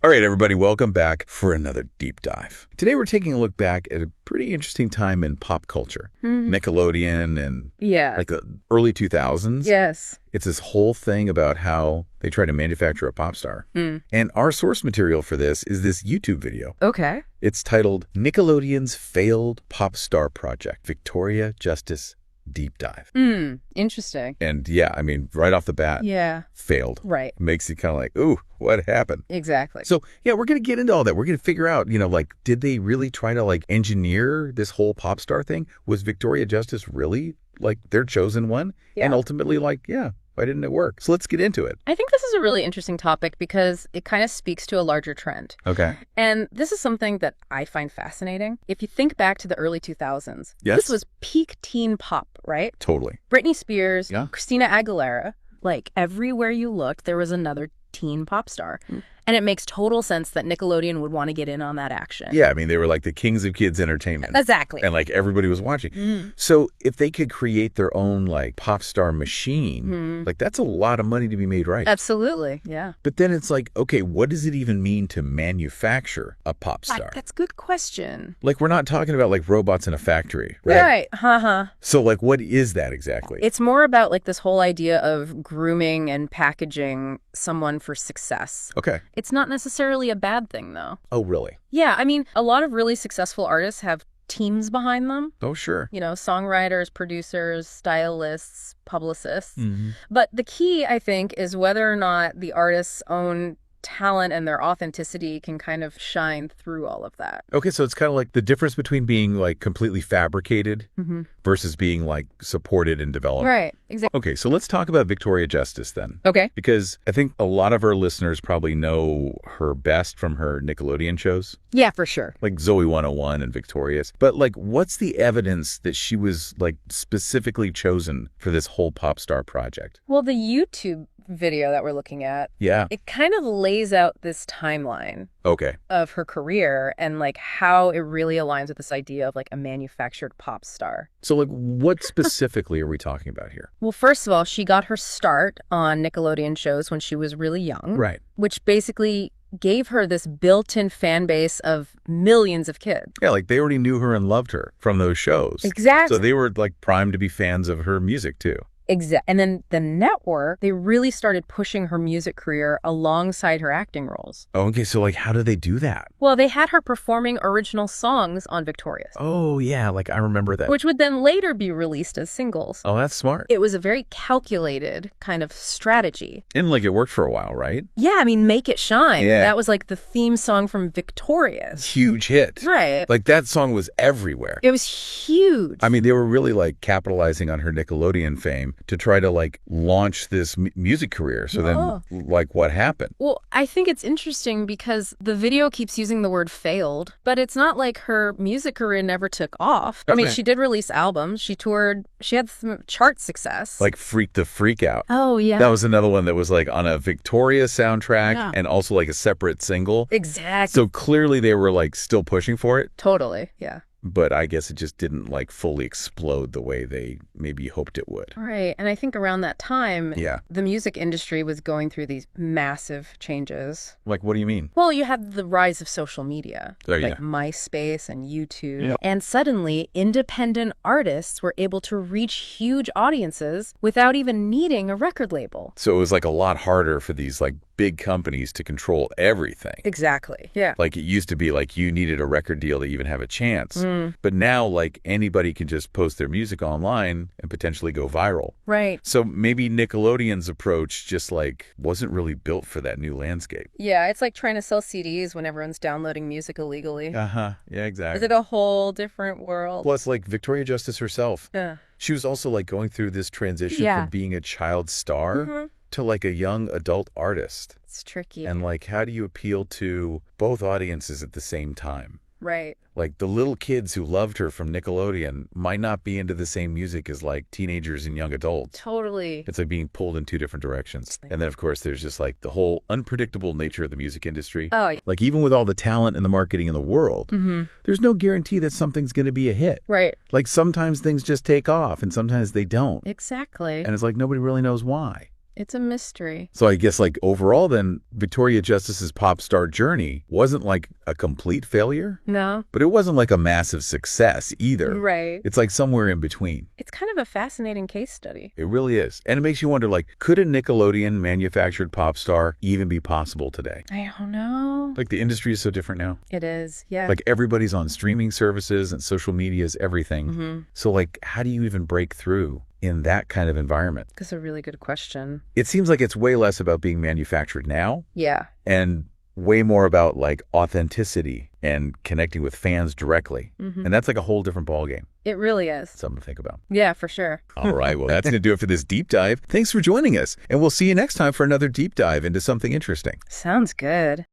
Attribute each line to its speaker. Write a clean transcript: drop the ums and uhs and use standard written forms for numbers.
Speaker 1: All right, everybody, welcome back for another deep dive. Today, we're taking a look back at a pretty interesting time in pop culture. Nickelodeon and like the early 2000s.
Speaker 2: Yes.
Speaker 1: It's this whole thing about how they try to manufacture a pop star. And our source material for this is this YouTube video.
Speaker 2: Okay.
Speaker 1: It's titled Nickelodeon's Failed Pop Star Project, Victoria Justice Deep Dive.
Speaker 2: Interesting.
Speaker 1: And yeah, I mean, right off the bat, failed.
Speaker 2: Right.
Speaker 1: Makes you kind of like, ooh, what happened?
Speaker 2: Exactly.
Speaker 1: So yeah, we're going to get into all that. We're going to figure out, like, did they really try to like engineer this whole pop star thing? Was Victoria Justice really like their chosen one?
Speaker 2: Yeah.
Speaker 1: And ultimately like, why didn't it work? So let's get into it.
Speaker 2: I think this is a really interesting topic because it kind of speaks to a larger trend.
Speaker 1: Okay.
Speaker 2: And this is something that I find fascinating. If you think back to the early 2000s,
Speaker 1: Yes.
Speaker 2: this was peak teen pop, right?
Speaker 1: Totally.
Speaker 2: Britney Spears,
Speaker 1: Yeah.
Speaker 2: Christina Aguilera, like everywhere you looked, there was another teen pop star. And it makes total sense that Nickelodeon would want to get in on that action.
Speaker 1: Yeah, I mean, they were like the kings of kids entertainment.
Speaker 2: Exactly.
Speaker 1: And like everybody was watching. So if they could create their own like pop star machine, like that's a lot of money to be made right.
Speaker 2: Absolutely. Yeah.
Speaker 1: But then it's like, okay, what does it even mean to manufacture a pop star?
Speaker 2: That's a good question.
Speaker 1: Like, we're not talking about like robots in a factory, right?
Speaker 2: Right.
Speaker 1: So like, what is that exactly?
Speaker 2: It's more about like this whole idea of grooming and packaging someone for success.
Speaker 1: Okay.
Speaker 2: It's not necessarily a bad thing, though.
Speaker 1: Oh, really?
Speaker 2: Yeah, I mean, a lot of really successful artists have teams behind them.
Speaker 1: Oh, sure.
Speaker 2: Songwriters, producers, stylists, publicists. But the key, I think, is whether or not the artist's own talent and their authenticity can kind of shine through all of that.
Speaker 1: Okay, so it's kind of like the difference between being like completely fabricated versus being like supported and developed.
Speaker 2: Right, exactly.
Speaker 1: Okay, so let's talk about Victoria Justice then.
Speaker 2: Okay.
Speaker 1: Because I think a lot of our listeners probably know her best from her Nickelodeon shows,
Speaker 2: Yeah, for sure.
Speaker 1: like Zoe 101 and Victorious. But like, what's the evidence that she was like specifically chosen for this whole pop star project?
Speaker 2: Well, the YouTube video that we're looking at,
Speaker 1: Yeah.
Speaker 2: it kind of lays out this timeline
Speaker 1: Okay.
Speaker 2: of her career and like how it really aligns with this idea of like a manufactured pop star.
Speaker 1: So like, what specifically are we talking about here?
Speaker 2: Well, first of all, she got her start on Nickelodeon shows when she was really young,
Speaker 1: Right.
Speaker 2: which basically gave her this built-in fan base of millions of kids.
Speaker 1: Yeah, like they already knew her and loved her from those shows.
Speaker 2: Exactly.
Speaker 1: So they were like primed to be fans of her music too.
Speaker 2: And then the network, they really started pushing her music career alongside her acting roles.
Speaker 1: Oh, okay. So like, how do they do that?
Speaker 2: Well, they had her performing original songs on Victorious,
Speaker 1: Oh, yeah. Like I remember that.
Speaker 2: which would then later be released as singles.
Speaker 1: Oh, that's smart.
Speaker 2: It was a very calculated kind of strategy.
Speaker 1: And like it worked for a while, right?
Speaker 2: Yeah, I mean, Make It Shine.
Speaker 1: Yeah.
Speaker 2: That was like the theme song from Victorious.
Speaker 1: Huge hit.
Speaker 2: Right.
Speaker 1: Like that song was everywhere.
Speaker 2: It was huge.
Speaker 1: I mean, they were really like capitalizing on her Nickelodeon fame to try to like launch this music career. So then like what happened?
Speaker 2: Well, I think it's interesting because the video keeps using the word failed, but it's not like her music career never took off. I mean,
Speaker 1: Okay.
Speaker 2: she did release albums. She toured. She had some chart success.
Speaker 1: Like Freak the Freak Out.
Speaker 2: Oh, yeah.
Speaker 1: That was another one that was like on a Victoria soundtrack and also like a separate single.
Speaker 2: Exactly.
Speaker 1: So clearly they were like still pushing for it,
Speaker 2: Totally. Yeah.
Speaker 1: but I guess it just didn't like fully explode the way they maybe hoped it would.
Speaker 2: Right. And I think around that time,
Speaker 1: Yeah.
Speaker 2: the music industry was going through these massive changes.
Speaker 1: Like, what do you mean?
Speaker 2: Well, you had the rise of social media,
Speaker 1: Oh, yeah.
Speaker 2: like MySpace and YouTube.
Speaker 1: Yeah.
Speaker 2: And suddenly, independent artists were able to reach huge audiences without even needing a record label.
Speaker 1: So it was like a lot harder for these like big companies to control everything.
Speaker 2: Exactly. Yeah.
Speaker 1: Like it used to be like you needed a record deal to even have a chance. But now like anybody can just post their music online and potentially go viral.
Speaker 2: Right.
Speaker 1: So maybe Nickelodeon's approach just like wasn't really built for that new landscape.
Speaker 2: Yeah, it's like trying to sell CDs when everyone's downloading music illegally.
Speaker 1: Uh-huh. Yeah,
Speaker 2: Is
Speaker 1: exactly.
Speaker 2: it a whole different world?
Speaker 1: Plus like Victoria Justice herself,
Speaker 2: Yeah.
Speaker 1: she was also like going through this transition
Speaker 2: Yeah.
Speaker 1: from being a child star to like a young adult artist.
Speaker 2: It's tricky.
Speaker 1: And like, how do you appeal to both audiences at the same time?
Speaker 2: Right.
Speaker 1: Like the little kids who loved her from Nickelodeon might not be into the same music as like teenagers and young adults.
Speaker 2: Totally.
Speaker 1: It's like being pulled in two different directions. And then of course there's just like the whole unpredictable nature of the music industry.
Speaker 2: Oh,
Speaker 1: Like even with all the talent and the marketing in the world, there's no guarantee that something's going to be a hit.
Speaker 2: right.
Speaker 1: Like sometimes things just take off and sometimes they don't.
Speaker 2: Exactly.
Speaker 1: And it's like nobody really knows why.
Speaker 2: It's a mystery.
Speaker 1: So I guess like overall then, Victoria Justice's pop star journey wasn't like a complete failure.
Speaker 2: No.
Speaker 1: But it wasn't like a massive success either.
Speaker 2: Right.
Speaker 1: It's like somewhere in between.
Speaker 2: It's kind of a fascinating case study.
Speaker 1: It really is. And it makes you wonder, like, could a Nickelodeon manufactured pop star even be possible today?
Speaker 2: I don't know.
Speaker 1: Like the industry is so different now.
Speaker 2: It is, yeah.
Speaker 1: Like everybody's on streaming services and social media is everything. So like, how do you even break through in that kind of environment?
Speaker 2: That's a really good question.
Speaker 1: It seems like it's way less about being manufactured now.
Speaker 2: Yeah.
Speaker 1: And way more about like authenticity and connecting with fans directly. And that's like a whole different ballgame.
Speaker 2: It really is.
Speaker 1: Something to think about.
Speaker 2: Yeah, for sure.
Speaker 1: All right. Well, that's going to do it for this deep dive. Thanks for joining us. And we'll see you next time for another deep dive into something interesting.
Speaker 2: Sounds good.